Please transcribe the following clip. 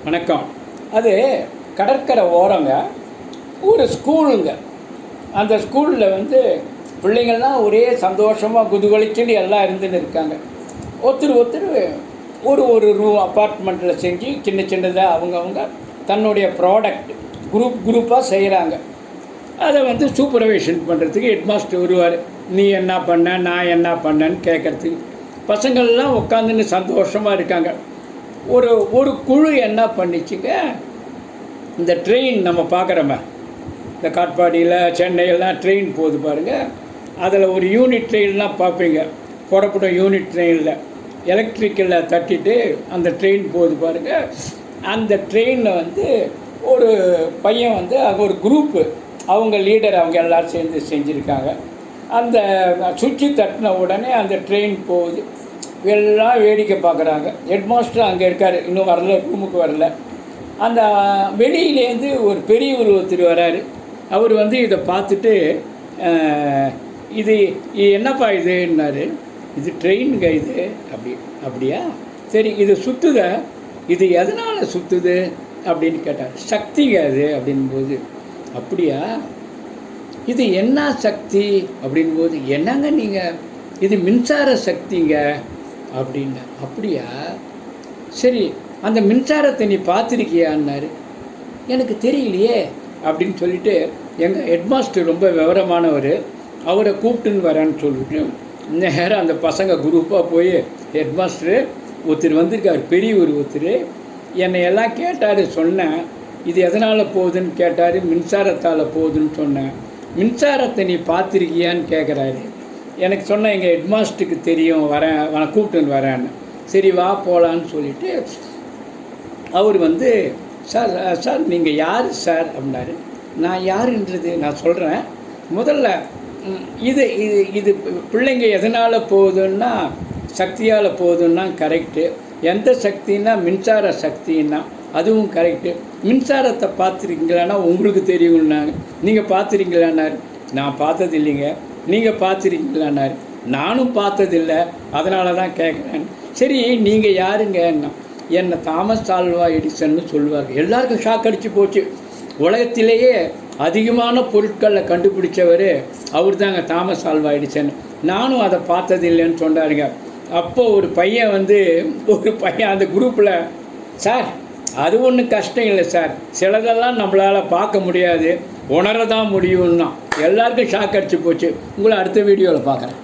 வணக்கம். அது கடற்கரை ஓரங்க, ஒரு ஸ்கூலுங்க. அந்த ஸ்கூலில் பிள்ளைங்கள்லாம் ஒரே சந்தோஷமாக குதுகலிச்சுட்டு எல்லாம் இருந்துன்னு இருக்காங்க. ஒருத்தர் ஒரு ஒரு ரூம் அப்பார்ட்மெண்ட்டில் செஞ்சு சின்ன சின்னதாக அவங்கவுங்க தன்னுடைய ப்ராடக்ட் குரூப்பாக செய்கிறாங்க. அதை சூப்பர்வைஷன் பண்ணுறதுக்கு ஹெட்மாஸ்டர் வருவார். நீ என்ன பண்ண, நான் என்ன பண்ணேன்னு கேட்குறதுக்கு. பசங்கள்லாம் உட்காந்துன்னு சந்தோஷமாக இருக்காங்க. ஒரு குழு என்ன பண்ணிச்சுங்க, இந்த ட்ரெயின் நம்ம பார்க்குறோமே, இந்த காட்பாடியில் சென்னையெல்லாம் ட்ரெயின் போகுது பாருங்கள். அதில் ஒரு யூனிட் ட்ரெயின்லாம் பார்ப்பீங்க. புறப்படும் யூனிட் ட்ரெயினில் எலக்ட்ரிக்கலில் தட்டிட்டு அந்த ட்ரெயின் போகுது பாருங்கள். அந்த ட்ரெயினில் ஒரு பையன் அங்கே ஒரு குரூப்பு, அவங்க லீடர், அவங்க எல்லோரும் சேர்ந்து செஞ்சுருக்காங்க. அந்த சுவிட்சு தட்டின உடனே அந்த ட்ரெயின் போகுது. எல்லாம் வேடிக்கை பார்க்குறாங்க. ஹெட்மாஸ்டர் அங்கே இருக்கார், இன்னும் வரல, ரூமுக்கு வரல. அந்த வெளியிலேருந்து ஒரு பெரிய ஒருத்தர் வராரு. அவர் இதை பார்த்துட்டு, இது என்னப்பா இதுன்னாரு. இது ட்ரெயினுங்க இது. அப்படியா, சரி, இது சுற்றுத, இது எதனால் சுற்றுது அப்படின்னு கேட்டார். சக்திங்க அது அப்படின்போது. அப்படியா, இது என்ன சக்தி அப்படின்போது, என்னங்க நீங்கள், இது மின்சார சக்திங்க அப்படின்னா. அப்படியா, சரி, அந்த மின்சாரத்தை நீ பார்த்துருக்கியான்னாரு. எனக்கு தெரியலையே அப்படின்னு சொல்லிட்டு, எங்கள் ஹெட்மாஸ்டர் ரொம்ப விவரமானவர், அவரை கூப்பிட்டுன்னு வரேன்னு சொல்லிட்டு நேரம் அந்த பசங்க குரூப்பாக போய், ஹெட்மாஸ்டரு ஒருத்தர் வந்திருக்கார், பெரிய ஒருத்தர், என்னை எல்லாம் கேட்டார். சொன்னேன், இது எதனால் போகுதுன்னு கேட்டார். மின்சாரத்தால் போகுதுன்னு சொன்னேன். மின்சாரத்தை நீ பார்த்துருக்கியான்னு கேட்குறாரு. எனக்கு சொன்ன எங்கள் ஹெட்மாஸ்டருக்கு தெரியும், வரேன், கூப்பிட்டுன்னு வரேன்னு. சரி வா போகலான்னு சொல்லிவிட்டு அவர் சார் நீங்கள் யார் சார் அப்படின்னாரு. நான் யாருன்றது நான் சொல்கிறேன். முதல்ல இது இது இது பிள்ளைங்க எதனால் போகுதுன்னா சக்தியால் போகுதுன்னா கரெக்டு. எந்த சக்தின்னா மின்சார சக்தின்னா அதுவும் கரெக்டு. மின்சாரத்தை பார்த்துருக்கீங்களான்னா உங்களுக்கு தெரியுங்கன்னாங்க. நீங்கள் பார்த்துருக்கீங்களான்னாரு. நான் பார்த்தது இல்லைங்க. நீங்கள் பார்த்துருக்கீங்களான்னாரு. நானும் பார்த்ததில்லை, அதனால தான் கேட்குறேன். சரி, நீங்கள் யாருங்கன்னா, என்னை தாமஸ் ஆல்வா எடிசன்னு சொல்லுவாங்க. எல்லாருக்கும் ஷாக் அடித்து போச்சு. உலகத்திலேயே அதிகமான பொருட்களை கண்டுபிடிச்சவர் அவர் தாங்க, தாமஸ் ஆல்வா எடிசன். நானும் அதை பார்த்ததில்லைன்னு சொன்னாருங்க. அப்போ ஒரு பையன் அந்த குரூப்பில், சார் அது ஒன்றும் கஷ்டம் இல்லை சார், சிலதெல்லாம் நம்மளால் பார்க்க முடியாது, உணர தான் முடியும்னா. எல்லாருக்கும் ஷாக் அடிச்சு போச்சு. உங்களை அடுத்த வீடியோவில் பார்க்குறேன்.